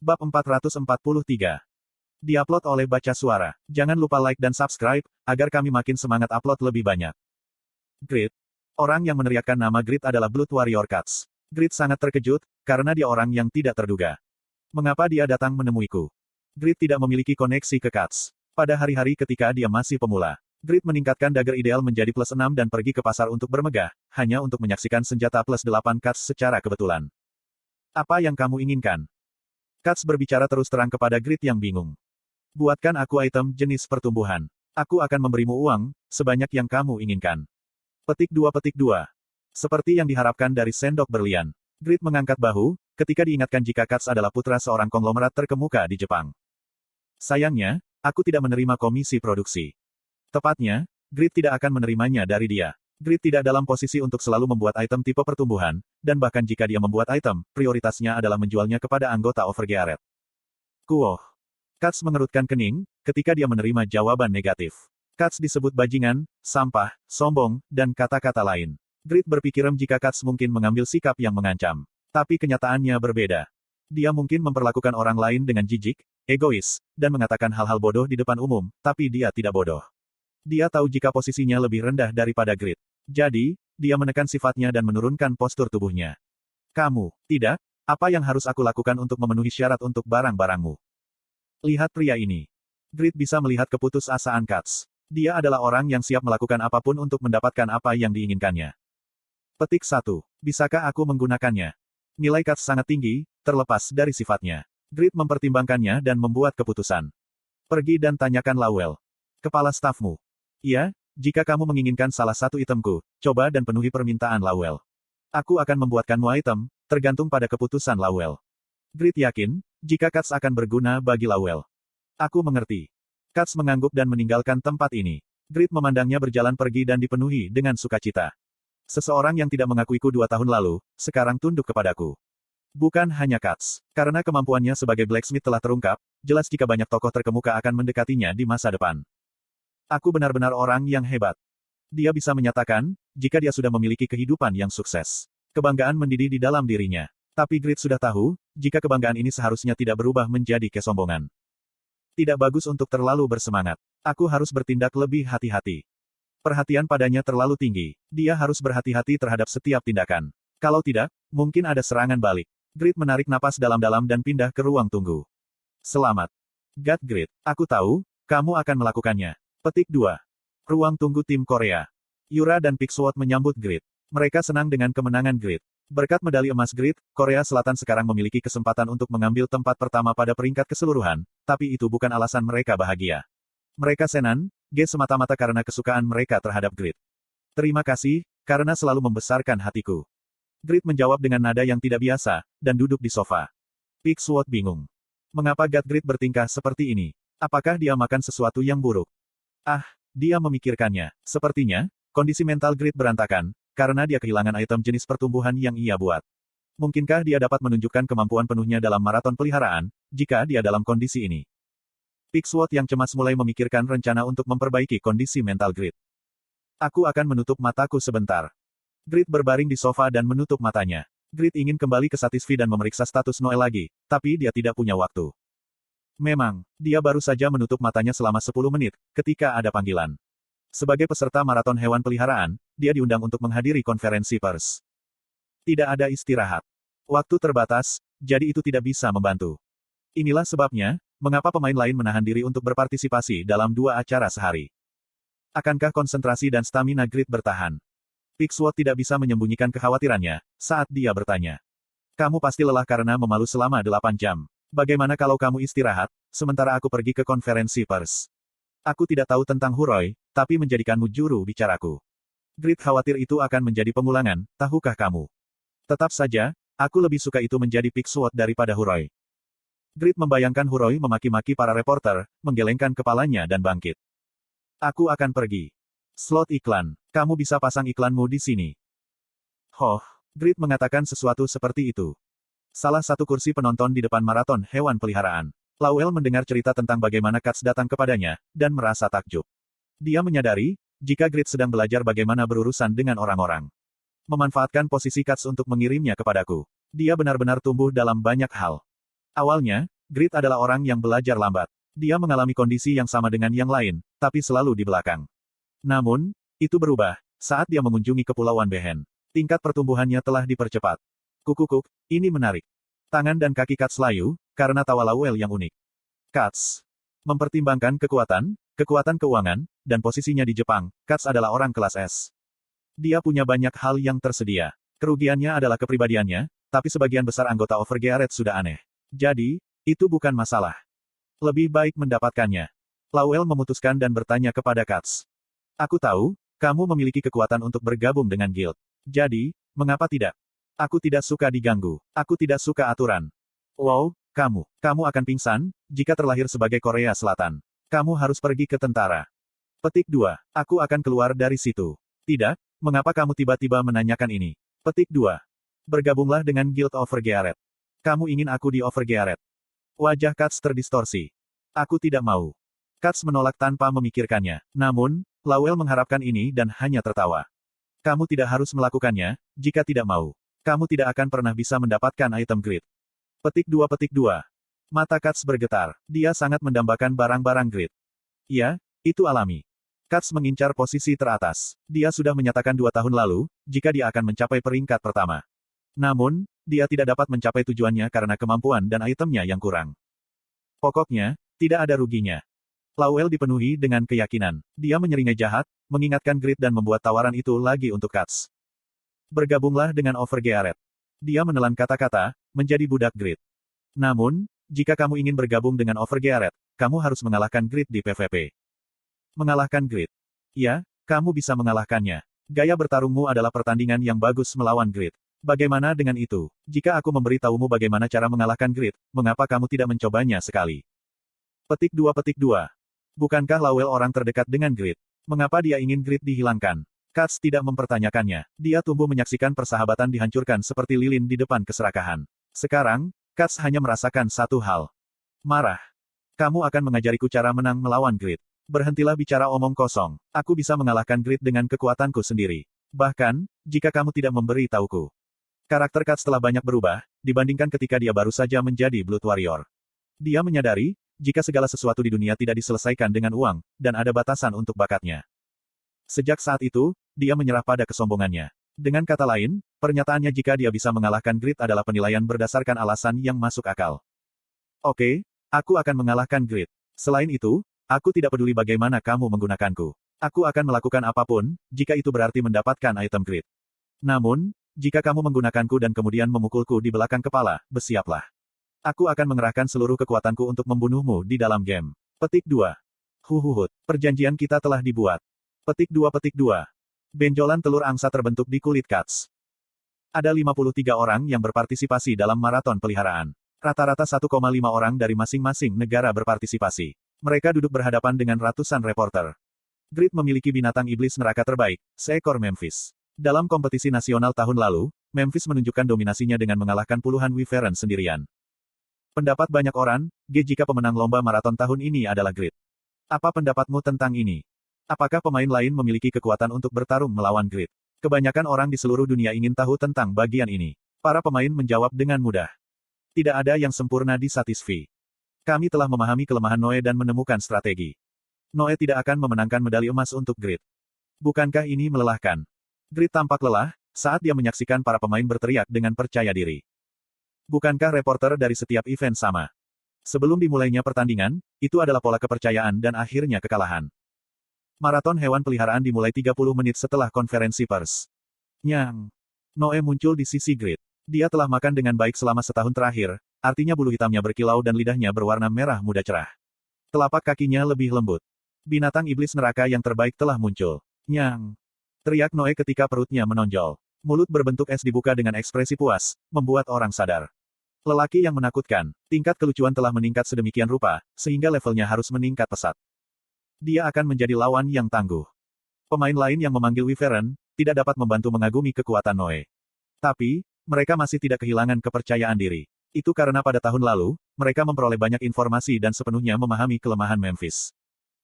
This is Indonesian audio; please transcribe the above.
Bab 443. Diupload oleh Baca Suara. Jangan lupa like dan subscribe, agar kami makin semangat upload lebih banyak. Grid. Orang yang meneriakkan nama Grid adalah Blood Warrior Cats. Grid sangat terkejut, karena dia orang yang tidak terduga. Mengapa dia datang menemuiku? Grid tidak memiliki koneksi ke Cats. Pada hari-hari ketika dia masih pemula, Grid meningkatkan dagger ideal menjadi +6 dan pergi ke pasar untuk bermegah, hanya untuk menyaksikan senjata +8 Cats secara kebetulan. Apa yang kamu inginkan? Cats berbicara terus terang kepada Grid yang bingung. Buatkan aku item jenis pertumbuhan. Aku akan memberimu uang, sebanyak yang kamu inginkan. Petik 2. Seperti yang diharapkan dari sendok berlian. Grid mengangkat bahu, ketika diingatkan jika Cats adalah putra seorang konglomerat terkemuka di Jepang. Sayangnya, aku tidak menerima komisi produksi. Tepatnya, Grid tidak akan menerimanya dari dia. Grid tidak dalam posisi untuk selalu membuat item tipe pertumbuhan, dan bahkan jika dia membuat item, prioritasnya adalah menjualnya kepada anggota Overgeared. Kuoh. Cats mengerutkan kening, ketika dia menerima jawaban negatif. Cats disebut bajingan, sampah, sombong, dan kata-kata lain. Grid berpikir jika Cats mungkin mengambil sikap yang mengancam. Tapi kenyataannya berbeda. Dia mungkin memperlakukan orang lain dengan jijik, egois, dan mengatakan hal-hal bodoh di depan umum, tapi dia tidak bodoh. Dia tahu jika posisinya lebih rendah daripada Grid. Jadi, dia menekan sifatnya dan menurunkan postur tubuhnya. Kamu, tidak? Apa yang harus aku lakukan untuk memenuhi syarat untuk barang-barangmu? Lihat pria ini. Grid bisa melihat keputusasaan Cats. Dia adalah orang yang siap melakukan apapun untuk mendapatkan apa yang diinginkannya. Petik 1. Bisakah aku menggunakannya? Nilai Cats sangat tinggi, terlepas dari sifatnya. Grid mempertimbangkannya dan membuat keputusan. Pergi dan tanyakan Lawel. Kepala stafmu. Iya, jika kamu menginginkan salah satu itemku, coba dan penuhi permintaan Lawel. Aku akan membuatkanmu item, tergantung pada keputusan Lawel. Grid yakin, jika Cats akan berguna bagi Lawel. Aku mengerti. Cats mengangguk dan meninggalkan tempat ini. Grid memandangnya berjalan pergi dan dipenuhi dengan sukacita. Seseorang yang tidak mengakuiku 2 tahun lalu, sekarang tunduk kepadaku. Bukan hanya Cats. Karena kemampuannya sebagai blacksmith telah terungkap, jelas jika banyak tokoh terkemuka akan mendekatinya di masa depan. Aku benar-benar orang yang hebat. Dia bisa menyatakan, jika dia sudah memiliki kehidupan yang sukses. Kebanggaan mendidih di dalam dirinya. Tapi Grid sudah tahu, jika kebanggaan ini seharusnya tidak berubah menjadi kesombongan. Tidak bagus untuk terlalu bersemangat. Aku harus bertindak lebih hati-hati. Perhatian padanya terlalu tinggi. Dia harus berhati-hati terhadap setiap tindakan. Kalau tidak, mungkin ada serangan balik. Grid menarik napas dalam-dalam dan pindah ke ruang tunggu. Selamat. God Grid, aku tahu, kamu akan melakukannya. Petik 2. Ruang tunggu tim Korea. Yura dan Pixwood menyambut Grid. Mereka senang dengan kemenangan Grid. Berkat medali emas Grid, Korea Selatan sekarang memiliki kesempatan untuk mengambil tempat pertama pada peringkat keseluruhan, tapi itu bukan alasan mereka bahagia. Mereka senang, semata-mata karena kesukaan mereka terhadap Grid. Terima kasih, karena selalu membesarkan hatiku. Grid menjawab dengan nada yang tidak biasa, dan duduk di sofa. Pixwood bingung. Mengapa God Grid bertingkah seperti ini? Apakah dia makan sesuatu yang buruk? Dia memikirkannya. Sepertinya, kondisi mental Grid berantakan, karena dia kehilangan item jenis pertumbuhan yang ia buat. Mungkinkah dia dapat menunjukkan kemampuan penuhnya dalam maraton peliharaan, jika dia dalam kondisi ini? Pixwood yang cemas mulai memikirkan rencana untuk memperbaiki kondisi mental Grid. Aku akan menutup mataku sebentar. Grid berbaring di sofa dan menutup matanya. Grid ingin kembali ke Satisfy dan memeriksa status Noel lagi, tapi dia tidak punya waktu. Memang, dia baru saja menutup matanya selama 10 menit, ketika ada panggilan. Sebagai peserta maraton hewan peliharaan, dia diundang untuk menghadiri konferensi pers. Tidak ada istirahat. Waktu terbatas, jadi itu tidak bisa membantu. Inilah sebabnya, mengapa pemain lain menahan diri untuk berpartisipasi dalam 2 acara sehari. Akankah konsentrasi dan stamina Grid bertahan? Pixwood tidak bisa menyembunyikan kekhawatirannya, saat dia bertanya. Kamu pasti lelah karena memalu selama 8 jam. Bagaimana kalau kamu istirahat, sementara aku pergi ke konferensi pers? Aku tidak tahu tentang Huroi, tapi menjadikanmu juru bicaraku. Grid khawatir itu akan menjadi pengulangan, tahukah kamu? Tetap saja, aku lebih suka itu menjadi Pixwood daripada Huroi. Grid membayangkan Huroi memaki-maki para reporter, menggelengkan kepalanya dan bangkit. Aku akan pergi. Slot iklan. Kamu bisa pasang iklanmu di sini. Grid mengatakan sesuatu seperti itu. Salah satu kursi penonton di depan maraton hewan peliharaan. Lawel mendengar cerita tentang bagaimana Cats datang kepadanya, dan merasa takjub. Dia menyadari, jika Grid sedang belajar bagaimana berurusan dengan orang-orang. Memanfaatkan posisi Cats untuk mengirimnya kepadaku. Dia benar-benar tumbuh dalam banyak hal. Awalnya, Grid adalah orang yang belajar lambat. Dia mengalami kondisi yang sama dengan yang lain, tapi selalu di belakang. Namun, itu berubah saat dia mengunjungi Kepulauan Behen. Tingkat pertumbuhannya telah dipercepat. Kukukuk, ini menarik. Tangan dan kaki Katz layu, karena tawa Lawel yang unik. Katz mempertimbangkan kekuatan keuangan, dan posisinya di Jepang, Katz adalah orang kelas S. Dia punya banyak hal yang tersedia. Kerugiannya adalah kepribadiannya, tapi sebagian besar anggota Overgearet sudah aneh. Jadi, itu bukan masalah. Lebih baik mendapatkannya. Lawel memutuskan dan bertanya kepada Katz. Aku tahu, kamu memiliki kekuatan untuk bergabung dengan guild. Jadi, mengapa tidak? Aku tidak suka diganggu. Aku tidak suka aturan. Wow, kamu akan pingsan, jika terlahir sebagai Korea Selatan. Kamu harus pergi ke tentara. Petik 2. Aku akan keluar dari situ. Tidak, mengapa kamu tiba-tiba menanyakan ini? Petik 2. Bergabunglah dengan Guild Overgearet. Kamu ingin aku di Overgearet? Wajah Katz terdistorsi. Aku tidak mau. Katz menolak tanpa memikirkannya. Namun, Lawel mengharapkan ini dan hanya tertawa. Kamu tidak harus melakukannya, jika tidak mau. Kamu tidak akan pernah bisa mendapatkan item grid. Petik 2. Mata Katz bergetar. Dia sangat mendambakan barang-barang grid. Ya, itu alami. Katz mengincar posisi teratas. Dia sudah menyatakan 2 tahun lalu, jika dia akan mencapai peringkat pertama. Namun, dia tidak dapat mencapai tujuannya karena kemampuan dan itemnya yang kurang. Pokoknya, tidak ada ruginya. Lawel dipenuhi dengan keyakinan. Dia menyeringai jahat, mengingatkan Grid dan membuat tawaran itu lagi untuk Katz. Bergabunglah dengan Overgearet. Dia menelan kata-kata, menjadi budak Grid. Namun, jika kamu ingin bergabung dengan Overgearet, kamu harus mengalahkan Grid di PvP. Mengalahkan Grid. Ya, kamu bisa mengalahkannya. Gaya bertarungmu adalah pertandingan yang bagus melawan Grid. Bagaimana dengan itu? Jika aku memberitahumu bagaimana cara mengalahkan Grid, mengapa kamu tidak mencobanya sekali? Petik 2. Bukankah Lawel orang terdekat dengan Grid? Mengapa dia ingin Grid dihilangkan? Katz tidak mempertanyakannya. Dia tumbuh menyaksikan persahabatan dihancurkan seperti lilin di depan keserakahan. Sekarang, Katz hanya merasakan satu hal. Marah. Kamu akan mengajariku cara menang melawan Grid. Berhentilah bicara omong kosong. Aku bisa mengalahkan Grid dengan kekuatanku sendiri. Bahkan, jika kamu tidak memberi tahuku. Karakter Katz telah banyak berubah, dibandingkan ketika dia baru saja menjadi Blood Warrior. Dia menyadari, jika segala sesuatu di dunia tidak diselesaikan dengan uang, dan ada batasan untuk bakatnya. Sejak saat itu, dia menyerah pada kesombongannya. Dengan kata lain, pernyataannya jika dia bisa mengalahkan Grid adalah penilaian berdasarkan alasan yang masuk akal. Oke, aku akan mengalahkan Grid. Selain itu, aku tidak peduli bagaimana kamu menggunakanku. Aku akan melakukan apapun, jika itu berarti mendapatkan item Grid. Namun, jika kamu menggunakanku dan kemudian memukulku di belakang kepala, bersiaplah. Aku akan mengerahkan seluruh kekuatanku untuk membunuhmu di dalam game. Petik 2. Huhuhut. Perjanjian kita telah dibuat. Petik 2. Benjolan telur angsa terbentuk di kulit Katz. Ada 53 orang yang berpartisipasi dalam maraton peliharaan. Rata-rata 1,5 orang dari masing-masing negara berpartisipasi. Mereka duduk berhadapan dengan ratusan reporter. Grid memiliki binatang iblis neraka terbaik, seekor Memphis. Dalam kompetisi nasional tahun lalu, Memphis menunjukkan dominasinya dengan mengalahkan puluhan Wyvern sendirian. Pendapat banyak orang, jika pemenang lomba maraton tahun ini adalah Grid. Apa pendapatmu tentang ini? Apakah pemain lain memiliki kekuatan untuk bertarung melawan Grid? Kebanyakan orang di seluruh dunia ingin tahu tentang bagian ini. Para pemain menjawab dengan mudah. Tidak ada yang sempurna di Satisfy. Kami telah memahami kelemahan Noe dan menemukan strategi. Noe tidak akan memenangkan medali emas untuk Grid. Bukankah ini melelahkan? Grid tampak lelah, saat dia menyaksikan para pemain berteriak dengan percaya diri. Bukankah reporter dari setiap event sama? Sebelum dimulainya pertandingan, itu adalah pola kepercayaan dan akhirnya kekalahan. Maraton hewan peliharaan dimulai 30 menit setelah konferensi pers. Nyang. Noe muncul di sisi Grid. Dia telah makan dengan baik selama setahun terakhir, artinya bulu hitamnya berkilau dan lidahnya berwarna merah muda cerah. Telapak kakinya lebih lembut. Binatang iblis neraka yang terbaik telah muncul. Nyang. Teriak Noe ketika perutnya menonjol. Mulut berbentuk es dibuka dengan ekspresi puas, membuat orang sadar. Lelaki yang menakutkan, tingkat kelucuan telah meningkat sedemikian rupa, sehingga levelnya harus meningkat pesat. Dia akan menjadi lawan yang tangguh. Pemain lain yang memanggil Wyvern, tidak dapat membantu mengagumi kekuatan Noe. Tapi, mereka masih tidak kehilangan kepercayaan diri. Itu karena pada tahun lalu, mereka memperoleh banyak informasi dan sepenuhnya memahami kelemahan Memphis.